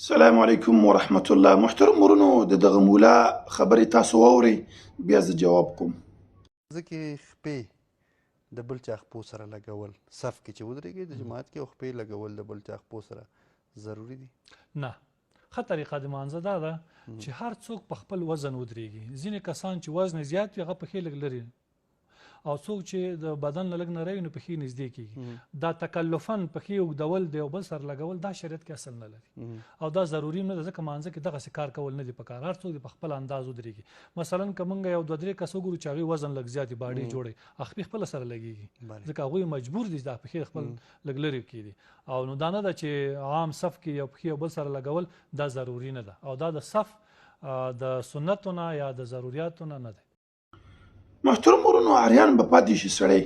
السلام علیکم ورحمت الله. محترم ورونو، د دغه مولا خبرې تاسو واورئ، بیا زه جواب کوم. ځکه خپې د بل چا خپو سره لګول، صف کې چې ودرېږي د جماعت کې او خپې لګول د بل چا خپو سره ضروري دي؟ نه، ښه طریقه د مانځه دا ده چې هر څوک په خپل وزن ودرېږي. ځینې کسان چې وزن زیات وي هغه پښې لږ لري، او څوک چې د بدن له لږ نری وي نو پښې نږدې کېږي. دا تکلفاً پښې اوږدول د یو بل سره لګول دا شریعت کې اصل نه لري او دا ضروري نه ده، ځکه مانځه کې دغسې کار کول نه دي پکار. هر څوک د په خپل انداز ودرېږي. مثلا که موږ یو دوه درې کس وګورو چې هغوی وزن لږ زیات وي، باډۍ جوړوي، خپې خپله سره لګېږي، ځکه هغوی مجبور دي دا پښې خپل لږ لرې کړي. او نو دا نه ده چې عام صف کې یو پښې یو بل سره لګول دا ضروري نه ده، او دا د صف د سنتو نه یا د ضروریاتو نه ده. محترم ورونو، عریان به پاتې شي سړی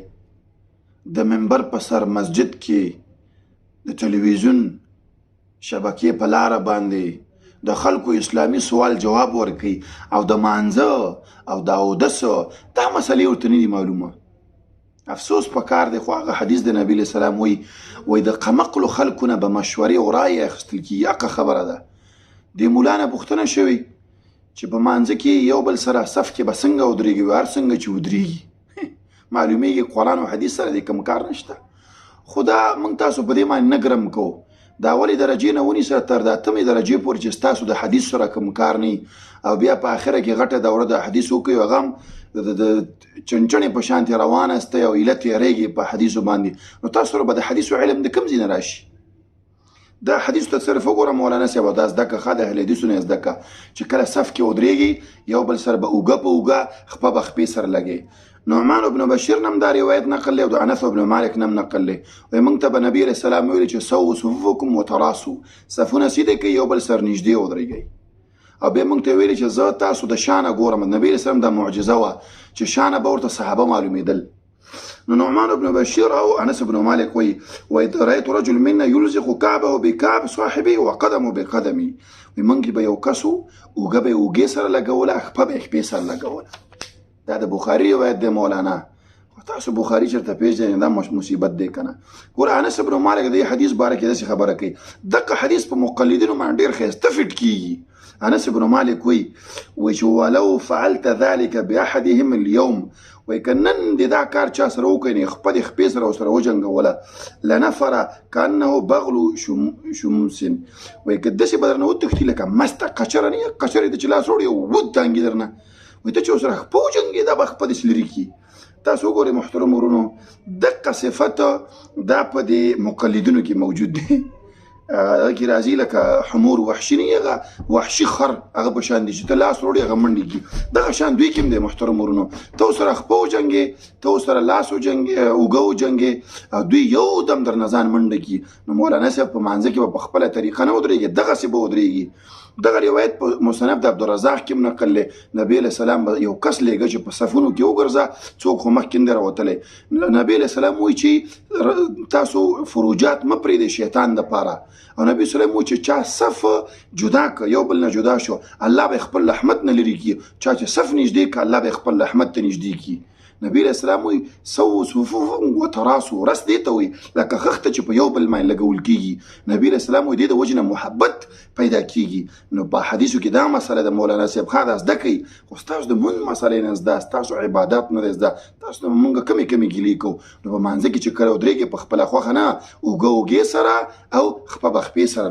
د منبر په سر مسجد کې د تلویزیون شبکې په لاره باندې د خلکو اسلامي سوال جواب ورکوي، او د مانځه او د اودس دا مسلې ورته نه دي معلومه. افسوس په کار دی، خو هغه حدیث د نبي علیه السلام وایي د قمقلو خلکو نه به مشورې او رایې اخیستل کېږي. حقه خبره ده. د مولا نه پوښتنه شوې چې په مانځه کې یو بل سره صف کې به څنګه ودرېږي، هر څنګه چې ودرېږي معلومیږي قرآن او حدیث سره دې کوم کار نشته. خو دا موږ تاسو په دې باندې نه ګرم کوو. د اولې درجې نه ونیسه تر د اتمې درجې پورې چې ستاسو د حدیث سره کوم کار نه وي، او بیا په اخره کې غټه دوره د حدیث وکوي، هغه هم د چنچڼې په شانتې روانه سته او ایله تېرېږي په حدیثو باندې، نو تاسو سره به د حدیثو علم د کوم ځای نه راشي؟ دا حدیث ته صرف وګوره مولانا صاحب، دا زده کړه ښه د اهل حدیثو نه زده کړه چې کله صف کې ودرېږي یو بل سره به اوږه په اوږه خپه به خپې سره لګوي. نعمان بن بشیر نه هم دا روایت نقل دی، او د انس بن مالک نه هم نقل دی. وایي موږ ته به نبي علیه السلام ویلي چې سووا صفوفکم وتراصوا، صفونه سیده کړئ، یو بل سره نږدې ودرېږئ. او بیا موږ ته ویلي چې زه تاسو د شانه ګورم. نبي علیه السلام دا معجزه وه چې شانه به ورته صحابه معلومېدل. نو نعمان بن بشیر او انس بن مالک وایي رأیت رجل منا یلزق کعبه بکعب صاحبه وقدمه بقدمه. وایي موږ به یو کس و اوږه به یې اوږې سره لګوله، خپه به یې خپې سره لګوله. دا د بخاري روایت دی مولانا. تاسو بخاري چېرته پېژنئ؟ دا مصیبت دی که نه. ګوره انس بن مالک د دې حدیث باره کې داسې خبره کوي، دغه حدیث په مقلدینو باندې ډېر ښایسته فټ کېږي. انس بن مالک وایي چې ولو فعلت ذلك باحدهم اليوم، وایي که نن دې دا کار چا سره وکړي، خپه دې خپې سره ورسره وجنګوله، لنفر کانه بغل شمس، وایي که داسې به درنه وتښتي لکه مسته قچره نه، قچرې ته چې لاس وړي ودانګي درنه، وایي ته چې ورسره خپه وجنګې دا به خپه داسې لرې کړي. تاسو وګورئ محترم ورونو، دقه صفت دا په دې مقلدینو کې موجود دی. هغه کې راځي لکه حمور وحشي نه، هغه وحشي خر هغه په شان دي چې ته لاس وړي هغه منډې کړي. دغه شان دوی کې هم دی محترم ورونو، ته ورسره خپه وجنګې، ته ورسره لاس وجنګې، اوږه وجنګې، او دوی یو دم درنه ځان منډه کړي. نو مولانا صاحب په مانځه کې به په خپله طریقه نه ودرېږي، دغسې به ودرېږي. دغه روایت په مصنف د عبدالرزاق کې هم نقل دی. نبي علیه السلام به یو کس لېږه چې په صفونو کې وګرځه، څوک خو مخکې نه دی راوتلی. نبي علیه السلام وایي چې تاسو فروجات مه پرېږدئ شیطان دپاره. او نبي اسلام وایي چې چا صف جدا که، یو بل نه جدا شو، الله به خپل رحمت نه لرې کړي. چا چې صف نږدې که، الله به خپل رحمت ته نږدې کړي. نبي علیه السلام وایي سووا صفوفکم وتراصوا، رس دې ته وایي لکه خښته چې په یو بل باندې لګول کېږي. نبي علیه السلام وایي دې د وجې نه محبت پیدا کېږي. نو په حدیثو کې دا مسله د مولانا صاحب ښه دا زده کوي، خو ستاسو د مونږ مسلې نه زده، ستاسو عبادات نه دی زده، تاسو د مونږ کمې کمې ګیلې کوو. نو په مانځه کې چې کله ودرېږې په خپله خوښه نه، اوږه اوږې سره او خپه به خپې سره